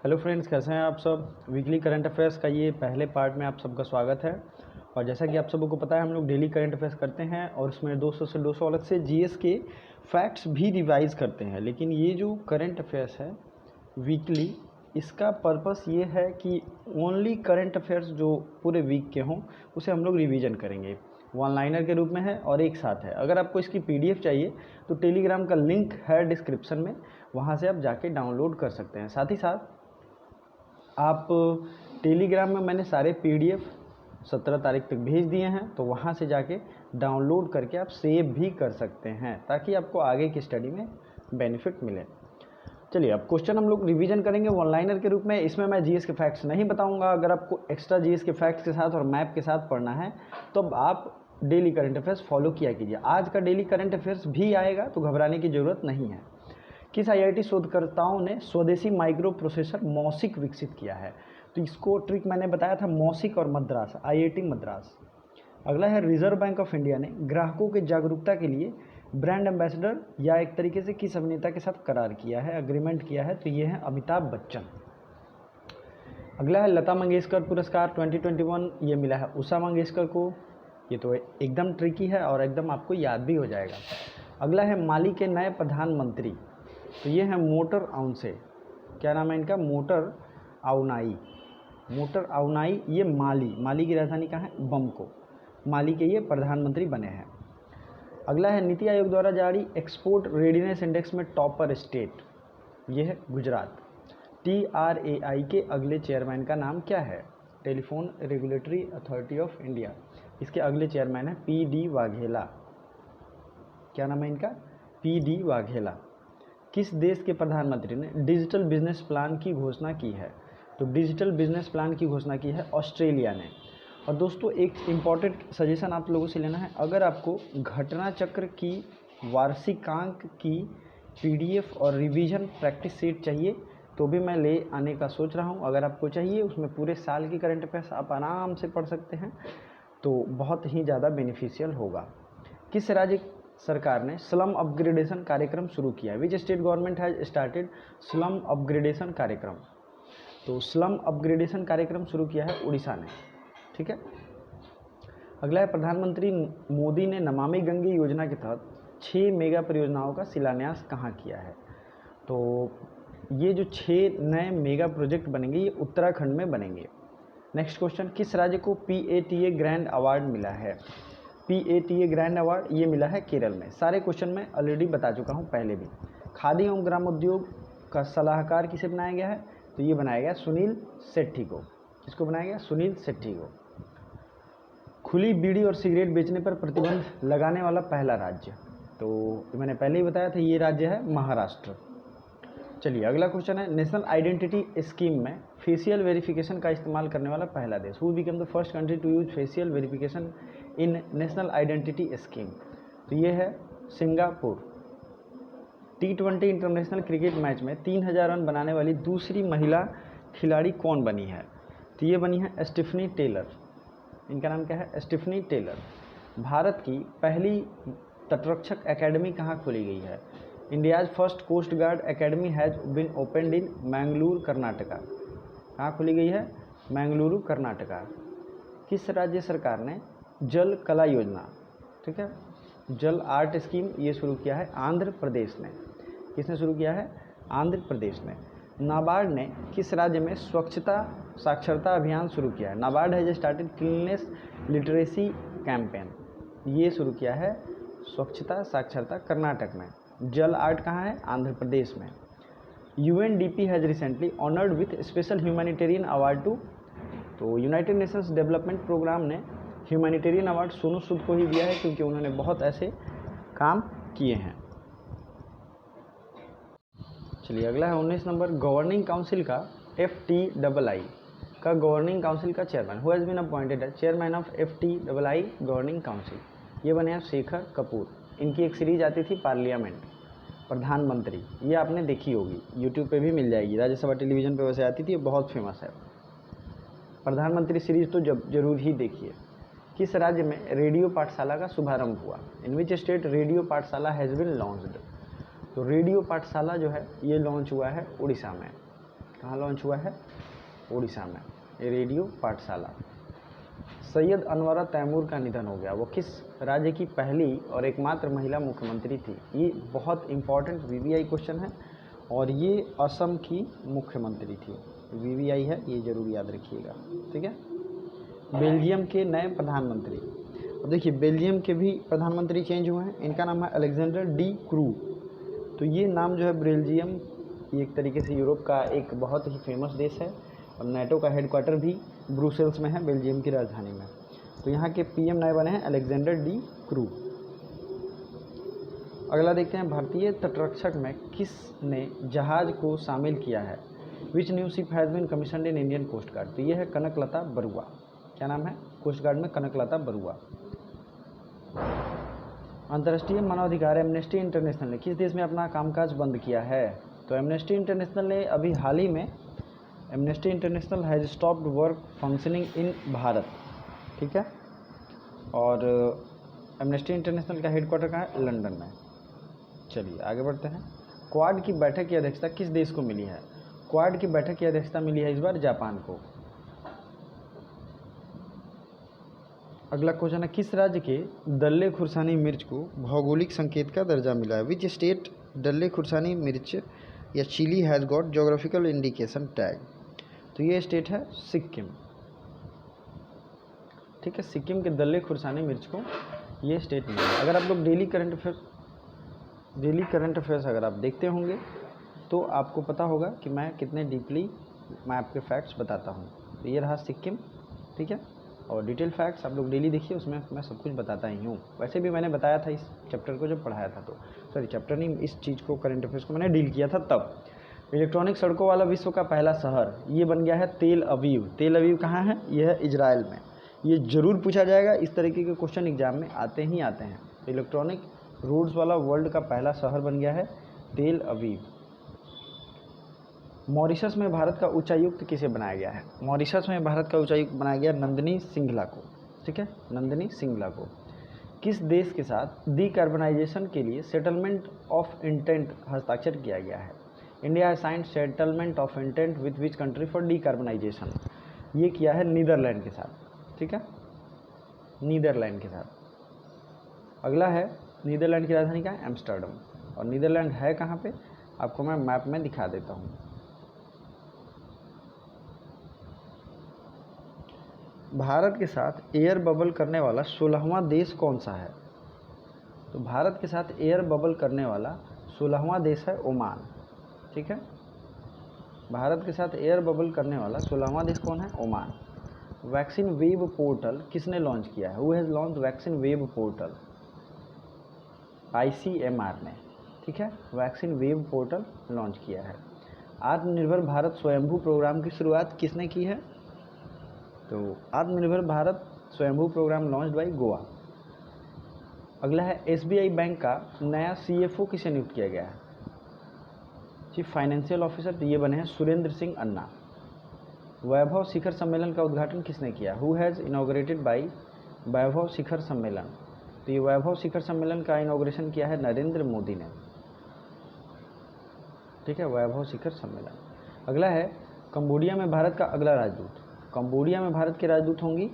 Hello friends, कैसे हैं आप सब। वीकली करंट अफेयर्स का ये पहले पार्ट में आप सबका स्वागत है। और जैसा कि आप सबों को पता है, हम लोग डेली करंट अफेयर्स करते हैं और उसमें 200 से 200 अलग से जीएस के फैक्ट्स भी रिवाइज करते हैं। लेकिन ये जो करंट अफेयर्स है वीकली, इसका पर्पस ये है कि ओनली करंट अफेयर्स जो पूरे वीक के हों उसे हम लोग रिवीजन करेंगे। वन लाइनर के रूप में है और एक साथ है। अगर आपको इसकी पीडीएफ चाहिए तो टेलीग्राम का लिंक है डिस्क्रिप्शन में, वहाँ से आप जाके डाउनलोड कर सकते हैं। साथ ही साथ आप टेलीग्राम में मैंने सारे पीडीएफ 17 तारीख तक भेज दिए हैं, तो वहाँ से जाके डाउनलोड करके आप सेव भी कर सकते हैं ताकि आपको आगे की स्टडी में बेनिफिट मिले। चलिए, अब क्वेश्चन हम लोग रिवीजन करेंगे वन लाइनर के रूप में। इसमें मैं जीएस के फैक्ट्स नहीं बताऊंगा। अगर आपको एक्स्ट्रा जीएस के फैक्ट्स के साथ और मैप के साथ पढ़ना है तो अब आप डेली करंट अफेयर्स फॉलो किया कीजिए। आज का डेली करंट अफेयर्स भी आएगा, तो घबराने की ज़रूरत नहीं है। किस आईआईटी शोधकर्ताओं ने स्वदेशी माइक्रो प्रोसेसर मॉसिक विकसित किया है? तो इसको ट्रिक मैंने बताया था, मॉसिक और मद्रास, आईआईटी मद्रास। अगला है, रिजर्व बैंक ऑफ इंडिया ने ग्राहकों के जागरूकता के लिए ब्रांड एम्बेसडर या एक तरीके से किस अभिनेता के साथ करार किया है, अग्रीमेंट किया है? तो ये है अमिताभ बच्चन। अगला है, लता मंगेशकर पुरस्कार 2021 ये मिला है उषा मंगेशकर को। ये तो एकदम ट्रिकी है और एकदम आपको याद भी हो जाएगा। अगला है, माली के नए प्रधानमंत्री, तो ये है मोटर आउनसे। क्या नाम है इनका? मोटर आउनाई। मोटर आउनाई, ये माली की राजधानी कहाँ है? बमको। माली के ये प्रधानमंत्री बने हैं। अगला है, नीति आयोग द्वारा जारी एक्सपोर्ट रेडीनेस इंडेक्स में टॉपर स्टेट, ये है गुजरात। TRAI के अगले चेयरमैन का नाम क्या है? Telephone regulatory authority of India. इसके अगले चेयरमैन है PD वाघेला। क्या नाम है इनका? PD वाघेला। किस देश के प्रधानमंत्री ने डिजिटल बिजनेस प्लान की घोषणा की है? तो डिजिटल बिजनेस प्लान की घोषणा की है ऑस्ट्रेलिया ने। और दोस्तों, एक इम्पॉर्टेंट सजेशन आप लोगों से लेना है। अगर आपको घटना चक्र की वार्षिकांक की पीडीएफ और रिवीजन प्रैक्टिस सीट चाहिए तो भी मैं ले आने का सोच रहा हूं। अगर आपको चाहिए, उसमें पूरे साल की करंट अफेयर्स आप आराम से पढ़ सकते हैं, तो बहुत ही ज़्यादा बेनिफिशियल होगा। किस राज्य सरकार ने स्लम अपग्रेडेशन कार्यक्रम शुरू किया? Which state government has started slum upgradation कार्यक्रम? तो स्लम अपग्रेडेशन कार्यक्रम शुरू किया है उड़ीसा ने। ठीक है। अगला है, प्रधानमंत्री मोदी ने नमामि गंगे योजना के तहत 6 मेगा परियोजनाओं का शिलान्यास कहाँ किया है? तो ये जो 6 नए मेगा प्रोजेक्ट बनेंगे ये उत्तराखंड में बनेंगे। नेक्स्ट क्वेश्चन, किस राज्य को PATA ग्रैंड अवार्ड मिला है? PATA ग्रैंड अवार्ड ये मिला है केरल में। सारे क्वेश्चन मैं ऑलरेडी बता चुका हूँ पहले भी। खादी एवं ग्रामोद्योग का सलाहकार किसे बनाया गया है? तो ये बनाया गया सुनील सेट्टी को। इसको बनाया गया सुनील सेट्टी को। खुली बीड़ी और सिगरेट बेचने पर प्रतिबंध लगाने वाला पहला राज्य, तो मैंने पहले ही बताया था, ये राज्य है महाराष्ट्र। चलिए, अगला क्वेश्चन है, नेशनल आइडेंटिटी स्कीम में फेशियल वेरिफिकेशन का इस्तेमाल करने वाला पहला देश। Who become the first country to use facial verification in national identity scheme? तो ये है Singapore. T20 international cricket match में 3000 रन बनाने वाली दूसरी महिला खिलाड़ी कौन बनी है? तो ये बनी है स्टीफनी टेलर। इनका नाम क्या है? Stephanie Taylor. भारत की पहली तटरक्षक एकेडमी कहाँ खोली गई है? India's first coast guard academy has been opened in Mangalore Karnataka. कहाँ खोली गई है? मैंगलुरु कर्नाटका। किस राज्य सरकार ने जल कला योजना, ठीक है, जल आर्ट स्कीम ये शुरू किया है? आंध्र प्रदेश ने। किसने शुरू किया है? आंध्र प्रदेश ने। नाबार्ड ने किस राज्य में स्वच्छता साक्षरता अभियान शुरू किया है? NABARD has started cleanness literacy campaign. ये शुरू किया है स्वच्छता साक्षरता कर्नाटक में। जल आर्ट कहाँ है? आंध्र प्रदेश में। UNDP has recently honoured with special humanitarian award to? तो यूनाइटेड नेशंस डेवलपमेंट प्रोग्राम ने ह्यूमैनिटेरियन अवार्ड सोनू सूद को ही दिया है, क्योंकि उन्होंने बहुत ऐसे काम किए हैं। चलिए, अगला है 19 नंबर, गवर्निंग काउंसिल का FTII का गवर्निंग काउंसिल का chairman. Who has been appointed as chairman of FTII governing council? ये बने हैं शेखर कपूर। इनकी एक सीरीज आती थी पार्लियामेंट, प्रधानमंत्री, ये आपने देखी होगी, यूट्यूब पे भी मिल जाएगी, राज्यसभा टेलीविज़न पे वैसे आती थी, ये बहुत फेमस है। प्रधानमंत्री सीरीज तो जरूर ही देखिए। किस राज्य में रेडियो पाठशाला का शुभारंभ हुआ? इन विच स्टेट रेडियो पाठशाला हैज़ बीन लॉन्च्ड? तो रेडियो पाठशाला जो है ये लॉन्च हुआ है उड़ीसा में। कहाँ लॉन्च हुआ है? उड़ीसा में, रेडियो पाठशाला। सैयद अनवरा तैमूर का निधन हो गया। वो किस राज्य की पहली और एकमात्र महिला मुख्यमंत्री थी? ये बहुत इंपॉर्टेंट वीवीआई क्वेश्चन है और ये असम की मुख्यमंत्री थी। वीवीआई है, ये जरूर याद रखिएगा, ठीक है। बेल्जियम के नए प्रधानमंत्री, अब देखिए बेल्जियम के भी प्रधानमंत्री चेंज हुए हैं। इनका नाम है अलेक्जेंडर डी क्रू। तो ये नाम जो है बेल्जियम, ये एक तरीके से यूरोप का एक बहुत ही फेमस देश है और नेटो का हेडक्वार्टर भी ब्रुसेल्स में है, बेल्जियम की राजधानी में। तो यहाँ के पीएम नए बने हैं अलेक्जेंडर डी क्रू। अगला देखते हैं, भारतीय तटरक्षक में किसने जहाज को शामिल किया है? Which new ship has been commissioned in Indian coast guard? तो ये है कनकलता बरुआ। क्या नाम है? कोस्ट गार्ड में कनकलता बरुआ। अंतर्राष्ट्रीय मानवाधिकार एमनेस्टी इंटरनेशनल ने किस देश में अपना कामकाज बंद किया है? तो एमनेस्टी इंटरनेशनल ने अभी हाल ही में, amnesty international has stopped work functioning इन भारत, ठीक है। और एमनेस्टी इंटरनेशनल का हेडक्वार्टर कहाँ है? लंदन में। चलिए आगे बढ़ते हैं। क्वाड की बैठक की अध्यक्षता किस देश को मिली है? क्वाड की बैठक की अध्यक्षता मिली है इस बार जापान को। अगला क्वेश्चन है, किस राज्य के दल्ले खुरसानी मिर्च को भौगोलिक संकेत का दर्जा मिला है? विच स्टेट दल्ले खुरसानी मिर्च या chilli has got geographical indication tag? तो ये स्टेट है सिक्किम, ठीक है। सिक्किम के दल्ले खुरसानी मिर्च को ये स्टेट मिला है। अगर आप लोग डेली करंट अफेयर्स अगर आप देखते होंगे तो आपको पता होगा कि मैं कितने डीपली मैं आपके फैक्ट्स बताता हूँ। तो ये रहा सिक्किम, ठीक है। और डिटेल फैक्ट्स आप लोग डेली देखिए, उसमें मैं सब कुछ बताता ही हूँ। वैसे भी मैंने बताया था इस चैप्टर को जब पढ़ाया था, तो सॉरी चैप्टर नहीं, इस चीज़ को करंट अफेयर्स को मैंने डील किया था तब। इलेक्ट्रॉनिक सड़कों वाला विश्व का पहला शहर ये बन गया है तेल अवीव। तेल अवीव कहाँ है? यह है इजराइल में। ये जरूर पूछा जाएगा, इस तरीके के क्वेश्चन एग्जाम में आते ही आते हैं। तो इलेक्ट्रॉनिक रोड्स वाला वर्ल्ड का पहला शहर बन गया है तेल अवीव। मॉरिशस में भारत का उच्चायुक्त किसे बनाया गया है? मॉरिशस में भारत का उच्चायुक्त बनाया गया नंदिनी सिंघला को, ठीक है, नंदिनी सिंघला को। किस देश के साथ डीकार्बनाइजेशन के लिए सेटलमेंट ऑफ इंटेंट हस्ताक्षर किया गया है? India has signed settlement of intent with which country for decarbonisation? ये किया है नीदरलैंड के साथ, ठीक है, नीदरलैंड के साथ। अगला है, नीदरलैंड की राजधानी क्या है? एम्स्टर्डम। और नीदरलैंड है कहाँ पे? आपको मैं मैप में दिखा देता हूँ। भारत के साथ एयर बबल करने वाला 16वां देश कौन सा है? तो भारत के साथ एयर बबल करने वाला 16वां देश है ओमान, ठीक है। भारत के साथ एयर बबल करने वाला 16वां देश कौन है? ओमान। वैक्सीन वेब पोर्टल किसने लॉन्च किया है? Who has launch vaccine web portal? ICMR ने, ठीक है, वैक्सीन वेब पोर्टल लॉन्च किया है। आत्मनिर्भर भारत स्वयंभू प्रोग्राम की शुरुआत किसने की है? तो आत्मनिर्भर भारत स्वयंभू प्रोग्राम लॉन्च्ड बाय गोवा। अगला है, SBI बैंक का नया CFO किसे नियुक्त किया गया है? चीफ फाइनेंशियल ऑफिसर, तो ये बने हैं सुरेंद्र सिंह अन्ना। वैभव शिखर सम्मेलन का उद्घाटन किसने किया? हु हैज़ इनॉग्रेटेड बाय वैभव शिखर सम्मेलन? तो ये वैभव शिखर सम्मेलन का इनॉग्रेशन किया है नरेंद्र मोदी ने, ठीक है, वैभव शिखर सम्मेलन। अगला है, कंबोडिया में भारत का अगला राजदूत। कंबोडिया में भारत के राजदूत होंगी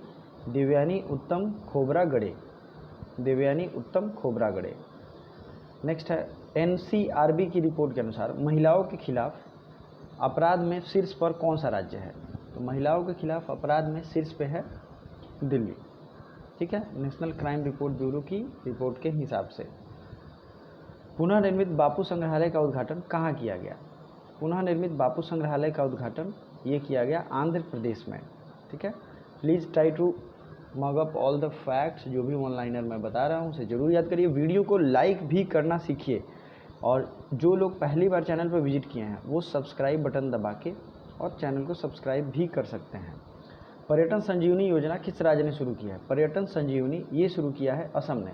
देवयानी उत्तम खोब्रागडे, देवयानी उत्तम खोब्रागडे। नेक्स्ट है, NCRB की रिपोर्ट के अनुसार महिलाओं के खिलाफ अपराध में शीर्ष पर कौन सा राज्य है? तो महिलाओं के खिलाफ अपराध में शीर्ष पे है दिल्ली, ठीक है, नेशनल क्राइम रिपोर्ट ब्यूरो की रिपोर्ट के हिसाब से। पुनः निर्मित बापू संग्रहालय का उद्घाटन कहाँ किया गया? पुनः निर्मित बापू संग्रहालय का उद्घाटन ये किया गया आंध्र प्रदेश में, ठीक है। Please try to mug up all the facts, जो भी ऑनलाइनर मैं बता रहा हूँ उसे जरूर याद करिए। वीडियो को लाइक भी करना सीखिए और जो लोग पहली बार चैनल पर विजिट किए हैं वो सब्सक्राइब बटन दबा के और चैनल को सब्सक्राइब भी कर सकते हैं। पर्यटन संजीवनी योजना किस राज्य ने शुरू की है? पर्यटन संजीवनी ये शुरू किया है असम ने।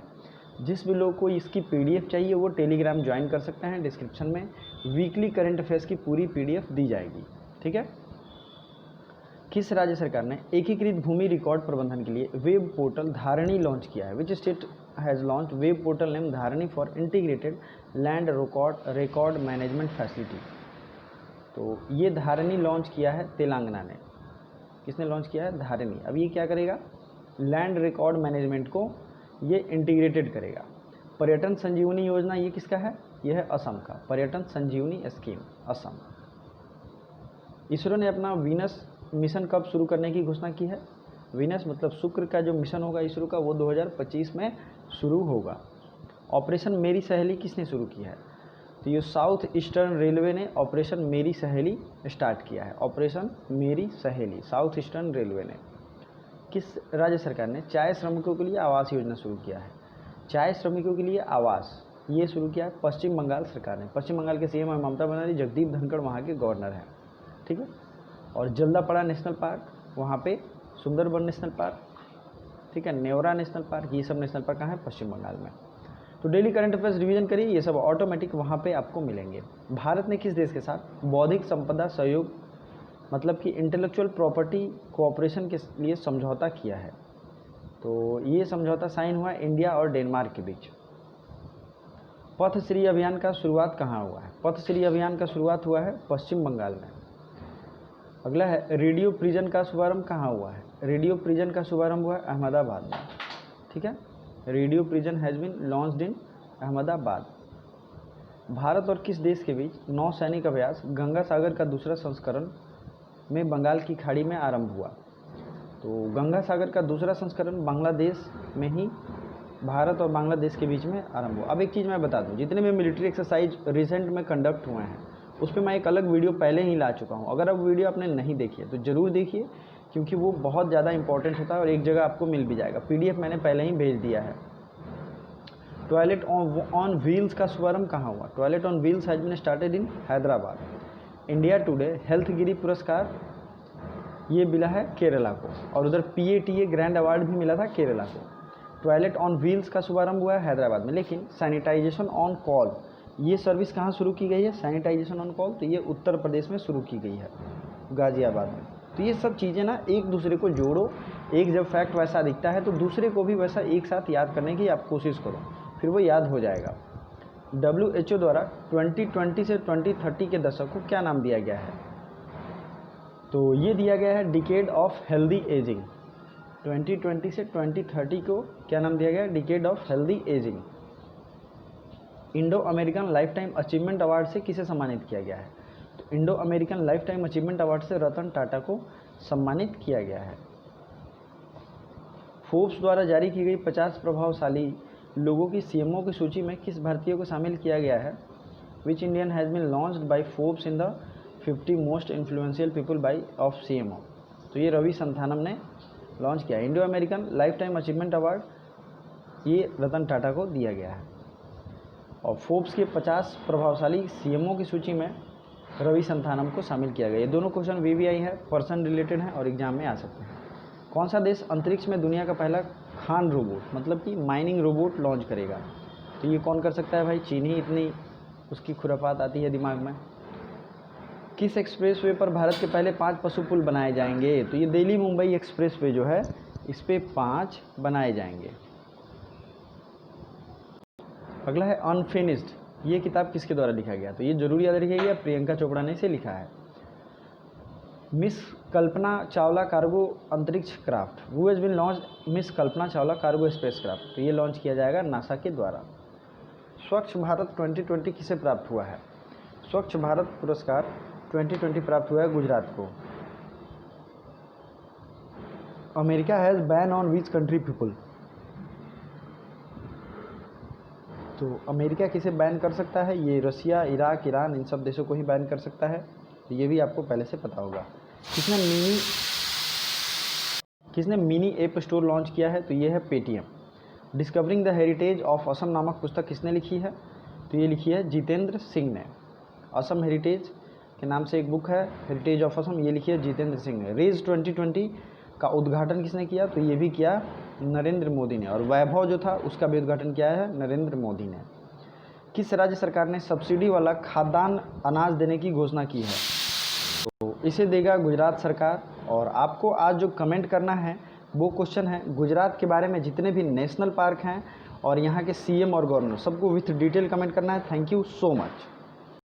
जिस भी लोग को इसकी PDF चाहिए वो टेलीग्राम ज्वाइन कर सकते हैं, डिस्क्रिप्शन में वीकली करंट अफेयर्स की पूरी PDF दी जाएगी, ठीक है। किस राज्य सरकार ने एकीकृत भूमि रिकॉर्ड प्रबंधन के लिए वेब पोर्टल धारणी लॉन्च किया है? Which state has launch web portal name Dharni for integrated land record management facility? तो ये धारिणी लॉन्च किया है तेलंगाना ने। किसने लॉन्च किया है? धारिणी। अब ये क्या करेगा? लैंड रिकॉर्ड मैनेजमेंट को ये इंटीग्रेटेड करेगा। पर्यटन संजीवनी योजना ये किसका है? ये है असम का, पर्यटन संजीवनी स्कीम असम। इसरो ने अपना वीनस मिशन कब शुरू करने की घोषणा की है? वीनस मतलब शुक्र का जो मिशन होगा इसरो का वो 2025 में शुरू होगा। ऑपरेशन मेरी सहेली किसने शुरू किया है? तो ये साउथ ईस्टर्न रेलवे ने ऑपरेशन मेरी सहेली स्टार्ट किया है। ऑपरेशन मेरी सहेली साउथ ईस्टर्न रेलवे ने। किस राज्य सरकार ने चाय श्रमिकों के लिए आवास योजना शुरू किया है? चाय श्रमिकों के लिए आवास ये शुरू किया है पश्चिम बंगाल सरकार ने। पश्चिम बंगाल के सीएम है ममता बनर्जी, जगदीप धनखड़ वहाँ के गवर्नर हैं, ठीक है। और जल्दापड़ा नेशनल पार्क, वहाँ पे सुंदरबन नेशनल पार्क, ठीक है, नेवरा नेशनल पार्क, ये सब नेशनल पार्क कहाँ है? पश्चिम बंगाल में। तो डेली करंट अफेयर्स रिवीजन करिए, ये सब ऑटोमेटिक वहाँ पे आपको मिलेंगे। भारत ने किस देश के साथ बौद्धिक संपदा सहयोग मतलब कि इंटेलेक्चुअल प्रॉपर्टी कोऑपरेशन के लिए समझौता किया है? तो ये समझौता साइन हुआ इंडिया और डेनमार्क के बीच। पथश्री अभियान का शुरुआत कहाँ हुआ है? पथश्री अभियान का शुरुआत हुआ है पश्चिम बंगाल में। अगला है रेडियो प्रिजन का शुभारंभ कहाँ हुआ है? रेडियो प्रिजन का शुभारंभ हुआ है अहमदाबाद में, ठीक है। Radio prison has been launched in Ahmedabad. Bharat और किस देश के बीच नौसैनिक अभ्यास गंगा सागर का दूसरा संस्करण में बंगाल की खाड़ी में आरंभ हुआ? तो गंगा सागर का दूसरा संस्करण बांग्लादेश में ही भारत और बांग्लादेश के बीच में आरंभ हुआ। अब एक चीज़ मैं बता दूं, जितने भी मिलिट्री एक्सरसाइज रिसेंट में कंडक्ट हुए हैं उस पर मैं एक अलग वीडियो पहले ही ला चुका हूं। अगर अब वीडियो आपने नहीं देखी है तो ज़रूर देखिए, क्योंकि वो बहुत ज़्यादा इंपॉर्टेंट होता है और एक जगह आपको मिल भी जाएगा। PDF मैंने पहले ही भेज दिया है। टॉयलेट ऑन व्हील्स का शुभारंभ कहाँ हुआ? Toilet on wheels has been started in Hyderabad. India Today health गिरी पुरस्कार ये मिला है केरला को, और उधर PATA ग्रैंड अवार्ड भी मिला था केरला को। टॉयलेट ऑन व्हील्स का शुभारंभ हुआ है हैदराबाद में। लेकिन सैनिटाइजेशन ऑन कॉल ये सर्विस कहाँ शुरू की गई है? सैनिटाइजेशन ऑन कॉल, तो ये उत्तर प्रदेश में शुरू की गई है, गाजियाबाद में। तो ये सब चीज़ें ना एक दूसरे को जोड़ो, एक जब फैक्ट वैसा दिखता है तो दूसरे को भी वैसा एक साथ याद करने की आप कोशिश करो, फिर वो याद हो जाएगा। WHO द्वारा 2020 से 2030 के दशक को क्या नाम दिया गया है? तो ये दिया गया है डिकेड ऑफ हेल्दी एजिंग। 2020 से 2030 को क्या नाम दिया गया है? Decade of healthy ageing. Indo American lifetime achievement award से किसे सम्मानित किया गया है? तो Indo American lifetime achievement award से रतन टाटा को सम्मानित किया गया है। फोर्ब्स द्वारा जारी की गई 50 प्रभावशाली लोगों की CMO की सूची में किस भारतीय को शामिल किया गया है? Which Indian has been launched by Forbes in the 50 most influential people by of CMO। तो ये रवि संथानम ने लॉन्च किया। Indo American lifetime achievement award ये रतन टाटा को दिया गया है। और फोर्ब्स के 50 प्रभावशाली CMO की सूची में रवि संथानम को शामिल किया गया। ये दोनों क्वेश्चन VVI है, पर्सन रिलेटेड है और एग्जाम में आ सकते हैं। कौन सा देश अंतरिक्ष में दुनिया का पहला खान रोबोट मतलब कि माइनिंग रोबोट लॉन्च करेगा? तो ये कौन कर सकता है भाई? चीन ही इतनी उसकी खुरापात आती है दिमाग में। किस एक्सप्रेसवे पर भारत के पहले 5 पशु पुल बनाए जाएंगे? तो ये दिल्ली मुंबई एक्सप्रेसवे जो है इस पे 5 बनाए जाएंगे। अगला है अनफिनिश्ड, ये किताब किसके द्वारा लिखा गया? तो ये जरूर याद रखिएगा, प्रियंका चोपड़ा ने इसे लिखा है। मिस कल्पना चावला कार्गो अंतरिक्ष craft, who has been launched Miss Kalpana Chawla cargo spacecraft? तो ये लॉन्च किया जाएगा नासा के द्वारा। स्वच्छ भारत 2020 किसे प्राप्त हुआ है? स्वच्छ भारत पुरस्कार 2020 प्राप्त हुआ है गुजरात को। America has ban on which country people? तो अमेरिका किसे बैन कर सकता है? ये रसिया, इराक, ईरान इन सब देशों को ही बैन कर सकता है। तो ये भी आपको पहले से पता होगा। किसने मिनी ऐप स्टोर लॉन्च किया है? तो ये है Paytm. Discovering the heritage of Assam नामक पुस्तक किसने लिखी है? तो ये लिखी है जितेंद्र सिंह ने। असम हेरिटेज के नाम से एक बुक है, हेरिटेज ऑफ असम, ये लिखी है जितेंद्र सिंह ने। रेज 2020 का उद्घाटन किसने किया? तो ये भी किया नरेंद्र मोदी ने। और वैभव जो था उसका भी उद्घाटन किया है नरेंद्र मोदी ने। किस राज्य सरकार ने सब्सिडी वाला खाद्यान्न अनाज देने की घोषणा की है? तो इसे देगा गुजरात सरकार। और आपको आज जो कमेंट करना है वो क्वेश्चन है गुजरात के बारे में जितने भी नेशनल पार्क हैं और यहाँ के CM और गवर्नर सबको विथ डिटेल कमेंट करना है। Thank you so much.